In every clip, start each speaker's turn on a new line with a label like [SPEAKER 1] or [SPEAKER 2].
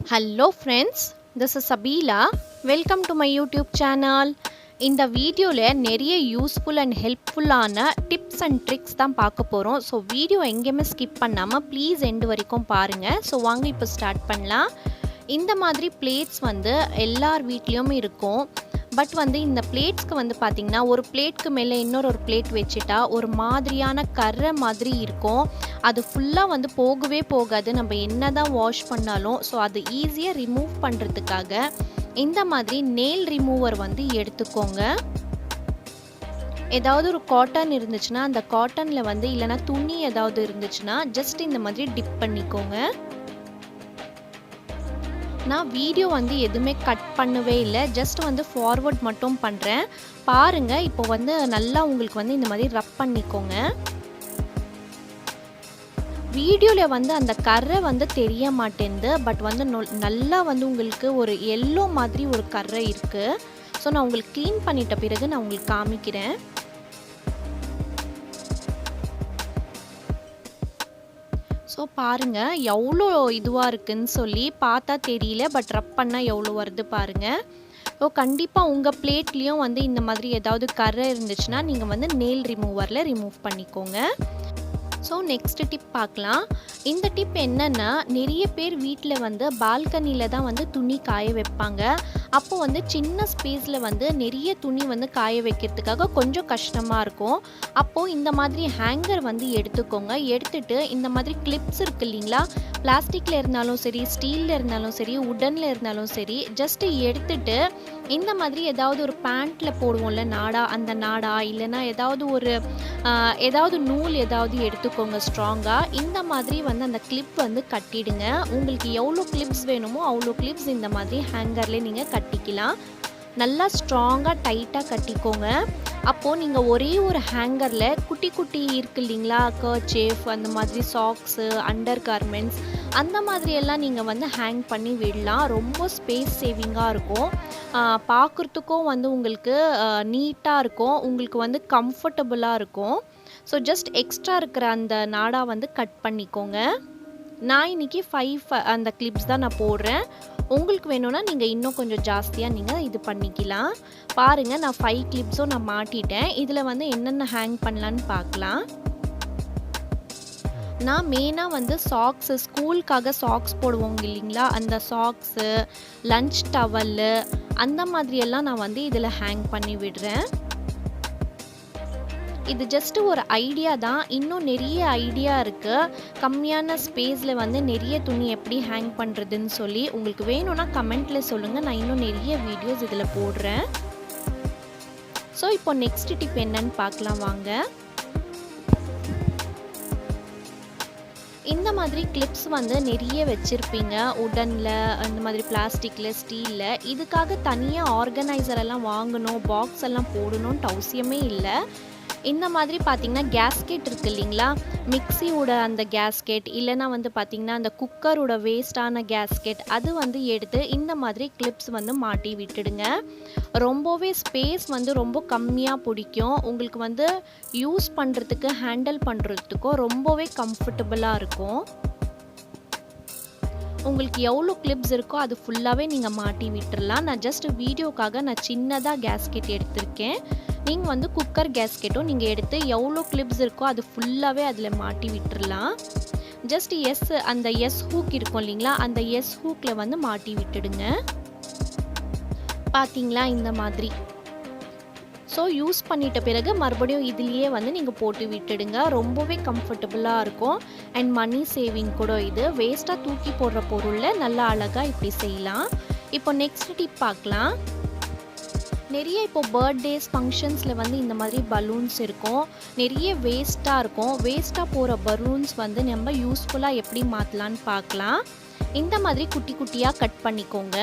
[SPEAKER 1] Hello friends, this is Sabila. Welcome to my YouTube channel. இந்த வீடியோவில் நிறைய useful and ஹெல்ப்ஃபுல்லான டிப்ஸ் அண்ட் ட்ரிக்ஸ் தான் பார்க்க போகிறோம். ஸோ வீடியோ எங்கேயுமே ஸ்கிப் பண்ணாமல் ப்ளீஸ் எண்டு வரைக்கும் பாருங்கள். ஸோ வாங்க இப்போ ஸ்டார்ட் பண்ணலாம். இந்த மாதிரி பிளேட்ஸ் வந்து எல்லார் வீட்லேயும் இருக்கும். பட் வந்து இந்த பிளேட்ஸ்க்கு வந்து பார்த்திங்கன்னா ஒரு பிளேட்க்கு மேலே இன்னொரு பிளேட் வச்சுட்டா ஒரு மாதிரியான கரை மாதிரி இருக்கும். அது ஃபுல்லாக வந்து போகவே போகாது நம்ம என்ன தான் வாஷ் பண்ணாலும். ஸோ அது ஈஸியாக ரிமூவ் பண்ணுறதுக்காக இந்த மாதிரி நெயில் ரிமூவர் வந்து எடுத்துக்கோங்க. ஏதாவது ஒரு காட்டன் இருந்துச்சுன்னா அந்த காட்டனில் வந்து இல்லைனா துணி ஏதாவது இருந்துச்சுன்னா ஜஸ்ட் இந்த மாதிரி டிப் பண்ணிக்கோங்க. நான் வீடியோ வந்து எதுவுமே கட் பண்ணவே இல்லை, ஜஸ்ட் வந்து ஃபார்வர்ட் மட்டும் பண்ணுறேன் பாருங்கள். இப்போ வந்து நல்லா உங்களுக்கு வந்து இந்த மாதிரி ரப் பண்ணிக்கோங்க. வீடியோவில் வந்து அந்த கரை வந்து தெரிய மாட்டேங்குது, பட் வந்து நல்லா வந்து உங்களுக்கு ஒரு எல்லோ மாதிரி ஒரு கரை இருக்குது. ஸோ நான் உங்களுக்கு க்ளீன் பண்ணிட்ட பிறகு நான் உங்களுக்கு காமிக்கிறேன். ஸோ பாருங்கள் எவ்வளோ இதுவாக இருக்குதுன்னு சொல்லி பார்த்தா தெரியல, பட் ரப் பண்ணால் எவ்வளோ வருது பாருங்கள். ஸோ கண்டிப்பாக உங்கள் பிளேட்லேயும் வந்து இந்த மாதிரி ஏதாவது கரை இருந்துச்சுன்னா நீங்கள் வந்து நெயில் ரிமூவரில் ரிமூவ் பண்ணிக்கோங்க. ஸோ நெக்ஸ்ட் டிப் பார்க்கலாம். இந்த டிப் என்னென்னா, நிறைய பேர் வீட்டில் வந்து பால்கனியில் தான் வந்து துணி காய வைப்பாங்க. அப்போது வந்து சின்ன ஸ்பேஸில் வந்து நிறைய துணி வந்து காய வைக்கிறதுக்காக கொஞ்சம் கஷ்டமாக இருக்கும். அப்போது இந்த மாதிரி ஹேங்கர் வந்து எடுத்துக்கோங்க. எடுத்துகிட்டு இந்த மாதிரி கிளிப்ஸ் இருக்குது இல்லைங்களா, பிளாஸ்டிக்கில் இருந்தாலும் சரி, ஸ்டீலில் இருந்தாலும் சரி, உடனில் இருந்தாலும் சரி, ஜஸ்ட்டு எடுத்துகிட்டு இந்த மாதிரி ஏதாவது ஒரு பேண்ட்டில் போடுவோம்ல நாடா, அந்த நாடா இல்லைன்னா ஏதாவது நூல் ஏதாவது எடுத்துக்கோங்க ஸ்ட்ராங்காக. இந்த மாதிரி வந்து அந்த கிளிப் வந்து கட்டிடுங்க. உங்களுக்கு எவ்வளோ கிளிப்ஸ் வேணுமோ அவ்வளோ கிளிப்ஸ் இந்த மாதிரி ஹேங்கர்லேயே நீங்கள் கட்டிக்கலாம். நல்லா ஸ்ட்ராங்காக டைட்டாக கட்டிக்கோங்க. அப்போது நீங்கள் ஒரே ஒரு ஹேங்கரில் குட்டி குட்டி இருக்கு இல்லைங்களா, கர்ச்சீஃப், அந்த மாதிரி சாக்ஸு, அண்டர் கார்மெண்ட்ஸ், அந்த மாதிரியெல்லாம் நீங்கள் வந்து ஹேங் பண்ணி விடலாம். ரொம்ப ஸ்பேஸ் சேவிங்காக இருக்கும், பார்க்குறதுக்கும் வந்து உங்களுக்கு நீட்டாக இருக்கும், உங்களுக்கு வந்து கம்ஃபர்டபுளாக இருக்கும். ஸோ ஜஸ்ட் எக்ஸ்ட்ரா இருக்கிற அந்த நாடா வந்து கட் பண்ணிக்கோங்க. நான் இன்றைக்கி 5 அந்த கிளிப்ஸ் தான் நான் போடுறேன். உங்களுக்கு வேணும்னா நீங்கள் இன்னும் கொஞ்சம் ஜாஸ்தியாக நீங்கள் இது பண்ணிக்கலாம். பாருங்கள், நான் 5 கிளிப்ஸும் நான் மாட்டிட்டேன். இதில் வந்து என்னென்ன ஹேங் பண்ணலான்னு பார்க்கலாம். நான் மெயினாக வந்து சாக்ஸு, ஸ்கூலுக்காக சாக்ஸ் போடுவோங்க இல்லைங்களா, அந்த சாக்ஸு, லன்ச் டவல்லு, அந்த மாதிரியெல்லாம் நான் வந்து இதில் ஹேங் பண்ணி விடுறேன். இது ஜஸ்ட்டு ஒரு ஐடியா தான், இன்னும் நிறைய ஐடியா இருக்குது. கம்மியான ஸ்பேஸில் வந்து நிறைய துணி எப்படி ஹேங் பண்ணுறதுன்னு சொல்லி உங்களுக்கு வேணும்னா கமெண்ட்டில் சொல்லுங்கள், நான் இன்னும் நிறைய வீடியோஸ் இதில் போடுறேன். ஸோ இப்போ நெக்ஸ்ட் டிப் என்னன்னு பார்க்கலாம் வாங்க. இந்த மாதிரி கிளிப்ஸ் வந்து நிறைய வச்சுருப்பீங்க, உடனில், இந்த மாதிரி பிளாஸ்டிக்கில், ஸ்டீலில். இதுக்காக தனியாக ஆர்கனைசர் எல்லாம் வாங்கணும், பாக்ஸ் எல்லாம் போடணுன்ட்டு அவசியமே இல்லை. இந்த மாதிரி பார்த்திங்கன்னா கேஸ்கெட் இருக்குது இல்லைங்களா, மிக்சியோட அந்த கேஸ்கெட், இல்லைனா வந்து பார்த்திங்கன்னா அந்த குக்கரோட வேஸ்டான கேஸ்கெட், அது வந்து எடுத்து இந்த மாதிரி கிளிப்ஸ் வந்து மாட்டி விட்டுடுங்க. ரொம்பவே ஸ்பேஸ் வந்து ரொம்ப கம்மியாக பிடிக்கும். உங்களுக்கு வந்து யூஸ் பண்ணுறதுக்கு, ஹேண்டில் பண்ணுறதுக்கும் ரொம்பவே கம்ஃபர்டபுளாக இருக்கும். உங்களுக்கு எவ்வளோ கிளிப்ஸ் இருக்கோ அது ஃபுல்லாகவே நீங்கள் மாட்டி விட்டுடலாம். நான் ஜஸ்ட் வீடியோக்காக நான் சின்னதாக கேஸ்கெட் எடுத்திருக்கேன். நீங்கள் வந்து குக்கர் கேஸ்கெட்டும் நீங்கள் எடுத்து எவ்வளோ கிளிப்ஸ் இருக்கோ அது ஃபுல்லாகவே அதில் மாட்டி விட்டுடலாம். ஜஸ்ட் அந்த எஸ் ஹூக் இருக்கும் இல்லைங்களா, அந்த எஸ் ஹூக்கில் வந்து மாட்டி விட்டுடுங்க. பார்த்தீங்களா இந்த மாதிரி. ஸோ யூஸ் பண்ணிட்ட பிறகு மறுபடியும் இதுலேயே வந்து நீங்கள் போட்டு விட்டுடுங்க. ரொம்பவே கம்ஃபர்டபுளாக இருக்கும் அண்ட் மணி சேவிங் கூட. இது வேஸ்ட்டாக தூக்கி போடுற பொருளில் நல்லா அழகாக இப்படி செய்யலாம். இப்போ நெக்ஸ்ட் டிப் பார்க்கலாம். நிறைய இப்போ பர்த்டேஸ் ஃபங்க்ஷன்ஸில் வந்து இந்த மாதிரி பலூன்ஸ் இருக்கும், நிறைய வேஸ்ட்டாக இருக்கும். வேஸ்ட்டாக போகிற பலூன்ஸ் வந்து நம்ம யூஸ்ஃபுல்லாக எப்படி மாற்றலான்னு பார்க்கலாம். இந்த மாதிரி குட்டி குட்டியாக கட் பண்ணிக்கோங்க.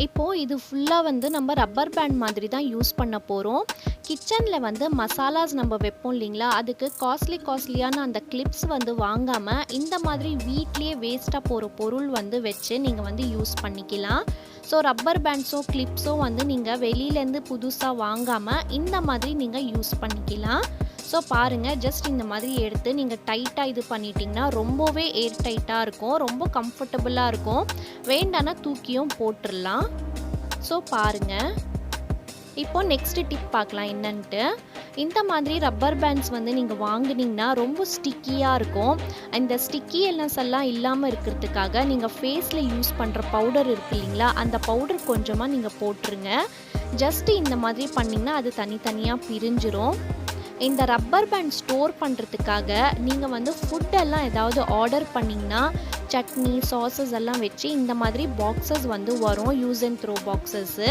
[SPEAKER 1] இப்போது இது ஃபுல்லாக வந்து நம்ம ரப்பர் பேண்ட் மாதிரி தான் யூஸ் பண்ண போகிறோம். கிச்சனில் வந்து மசாலாஸ் நம்ம வைப்போம் இல்லைங்களா, அதுக்கு காஸ்ட்லியான அந்த கிளிப்ஸ் வந்து வாங்காமல் இந்த மாதிரி வீட்லேயே வேஸ்ட்டாக போகிற பொருள் வந்து வச்சு நீங்கள் வந்து யூஸ் பண்ணிக்கலாம். ஸோ ரப்பர் பேண்ட்ஸோ கிளிப்ஸோ வந்து நீங்கள் வெளியிலேருந்து புதுசாக வாங்காமல் இந்த மாதிரி நீங்கள் யூஸ் பண்ணிக்கலாம். ஸோ பாருங்கள், ஜஸ்ட் இந்த மாதிரி எடுத்து நீங்கள் டைட்டாக இது பண்ணிட்டீங்கன்னா ரொம்பவே ஏர் டைட்டாக இருக்கும், ரொம்ப கம்ஃபர்டபுளாக இருக்கும். வேண்டானா தூக்கியும் போட்டுடலாம். ஸோ பாருங்கள், இப்போ நெக்ஸ்ட் டிப் பார்க்கலாம் என்னன்ட்டு. இந்த மாதிரி ரப்பர் பேண்ட்ஸ் வந்து நீங்கள் வாங்குனீங்கன்னா ரொம்ப ஸ்டிக்கியாக இருக்கும். இந்த ஸ்டிக்கினஸ் எல்லாம் இல்லாமல் இருக்கிறதுக்காக நீங்கள் ஃபேஸில் யூஸ் பண்ணுற பவுடர் இருக்கு இல்லைங்களா, அந்த பவுடர் கொஞ்சமாக நீங்கள் போட்டுருங்க. ஜஸ்ட்டு இந்த மாதிரி பண்ணிங்கன்னா அது தனித்தனியாக பிரிஞ்சிரும். இந்த ரப்பர் பேண்ட் ஸ்டோர் பண்ணுறதுக்காக நீங்கள் வந்து ஃபுட்டெல்லாம் ஏதாவது ஆர்டர் பண்ணிங்கன்னா சட்னி சாஸஸ் எல்லாம் வச்சு இந்த மாதிரி பாக்ஸஸ் வந்து வரும், யூஸ் அண்ட் த்ரோ பாக்ஸஸ்ஸு.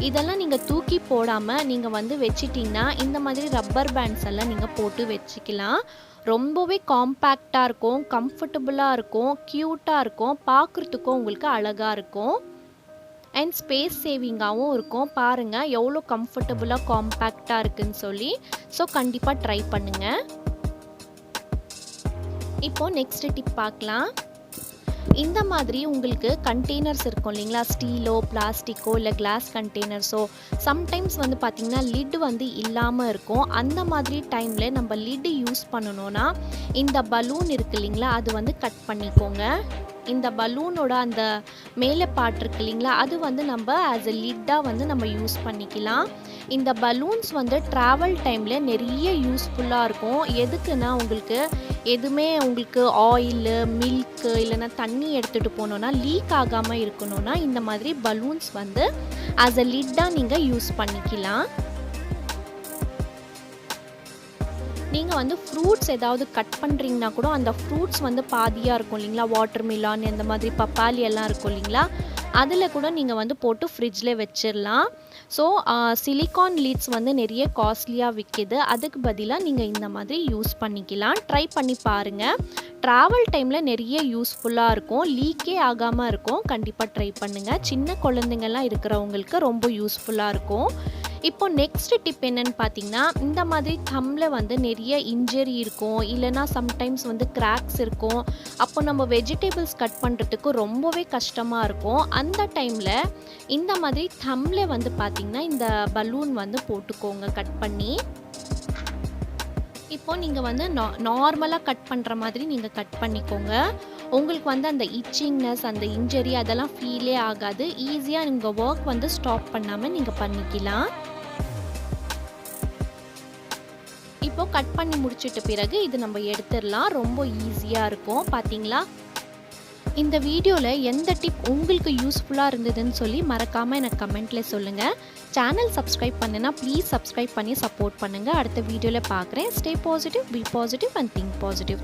[SPEAKER 1] இதெல்லாம் நீங்கள் தூக்கி போடாமல் நீங்கள் வந்து வச்சிட்டிங்கன்னா இந்த மாதிரி ரப்பர் பேண்ட்ஸ் எல்லாம் நீங்கள் போட்டு வச்சுக்கலாம். ரொம்பவே காம்பேக்டாக இருக்கும், கம்ஃபர்டபுளாக இருக்கும், க்யூட்டாக இருக்கும், பார்க்குறதுக்கும் உங்களுக்கு அழகாக இருக்கும் அண்ட் ஸ்பேஸ் சேவிங்காகவும் இருக்கும். பாருங்கள் எவ்வளோ கம்ஃபர்டபுளாக காம்பேக்டாக இருக்குன்னு சொல்லி. ஸோ கண்டிப்பாக ட்ரை பண்ணுங்கள். இப்போது நெக்ஸ்ட் டிப் பார்க்கலாம். இந்த மாதிரி உங்களுக்கு கண்டெய்னர்ஸ் இருக்கும் இல்லைங்களா, ஸ்டீலோ பிளாஸ்டிக்கோ இல்லை கிளாஸ் கண்டெய்னர்ஸோ, சம்டைம்ஸ் வந்து பார்த்திங்கன்னா லிட் வந்து இல்லாமல் இருக்கும். அந்த மாதிரி டைமில் நம்ம லிட்டு யூஸ் பண்ணணுன்னா இந்த பலூன் இருக்கு இல்லைங்களா, அது வந்து கட் பண்ணிக்கோங்க. இந்த பலூனோட அந்த மேலே பார்ட் இருக்கு இல்லைங்களா, அது வந்து நம்ம ஆஸ் எ லிட்டாக வந்து நம்ம யூஸ் பண்ணிக்கலாம். இந்த பலூன்ஸ் வந்து ட்ராவல் டைமில் நிறைய யூஸ்ஃபுல்லாக இருக்கும். எதுக்குன்னா உங்களுக்கு ஆயிலு மில்க்கு இல்லைன்னா தண்ணி எடுத்துகிட்டு போனோன்னா லீக் ஆகாமல் இருக்கணும்னா இந்த மாதிரி பலூன்ஸ் வந்து ஆஸ் எ லிட்டாக நீங்கள் யூஸ் பண்ணிக்கலாம். நீங்கள் வந்து ஃப்ரூட்ஸ் ஏதாவது கட் பண்ணுறீங்கன்னா கூட அந்த ஃப்ரூட்ஸ் வந்து பாதியாக இருக்கும் இல்லைங்களா, வாட்டர் மிலான் இந்த மாதிரி பப்பாளி எல்லாம் இருக்கும் இல்லைங்களா, அதில் கூட நீங்கள் வந்து போட்டு ஃப்ரிட்ஜில் வச்சிடலாம். ஸோ சிலிக்கான் லீட்ஸ் வந்து நிறைய காஸ்ட்லியாக விற்கிது, அதுக்கு பதிலாக நீங்கள் இந்த மாதிரி யூஸ் பண்ணிக்கலாம். ட்ரை பண்ணி பாருங்கள், ட்ராவல் டைமில் நிறைய யூஸ்ஃபுல்லாக இருக்கும், லீக்கே ஆகாமல் இருக்கும். கண்டிப்பாக ட்ரை பண்ணுங்கள், சின்ன குழந்தைங்கள்லாம் இருக்கிறவங்களுக்கு ரொம்ப யூஸ்ஃபுல்லாக இருக்கும். இப்போ நெக்ஸ்ட் டிப் என்னன்னு பார்த்தீங்கன்னா, இந்த மாதிரி தம்மில் வந்து நிறைய இன்ஜரி இருக்கும், இல்லைனா சம்டைம்ஸ் வந்து கிராக்ஸ் இருக்கும். அப்போ நம்ம வெஜிடபிள்ஸ் கட் பண்ணுறதுக்கு ரொம்பவே கஷ்டமாக இருக்கும். அந்த டைமில் இந்த மாதிரி தம்மில் வந்து பார்த்திங்கன்னா இந்த பலூன் வந்து போட்டுக்கோங்க கட் பண்ணி. இப்போ நீங்கள் வந்து நார்மலாக கட் பண்ணுற மாதிரி நீங்கள் கட் பண்ணிக்கோங்க. உங்களுக்கு வந்து அந்த இச்சிங்னஸ் அந்த இன்ஜரி அதெல்லாம் ஃபீலே ஆகாது. ஈஸியாக நீங்கள் ஒர்க் வந்து ஸ்டாப் பண்ணாமல் நீங்கள் பண்ணிக்கலாம். இப்போ கட் பண்ணி முடிச்சிட்ட பிறகு இது நம்ம எடுத்துடலாம். ரொம்ப ஈஸியாக இருக்கும். பார்த்தீங்களா, இந்த வீடியோவில் எந்த டிப் உங்களுக்கு யூஸ்ஃபுல்லாக இருந்ததுன்னு சொல்லி மறக்காமல் எனக்கு கமெண்ட்டில் சொல்லுங்கள். சேனல் சப்ஸ்கிரைப் பண்ணுன்னா ப்ளீஸ் சப்ஸ்கிரைப் பண்ணி சப்போர்ட் பண்ணுங்கள். அடுத்த வீடியோவில் பார்க்குறேன். Stay positive, be positive and think positive.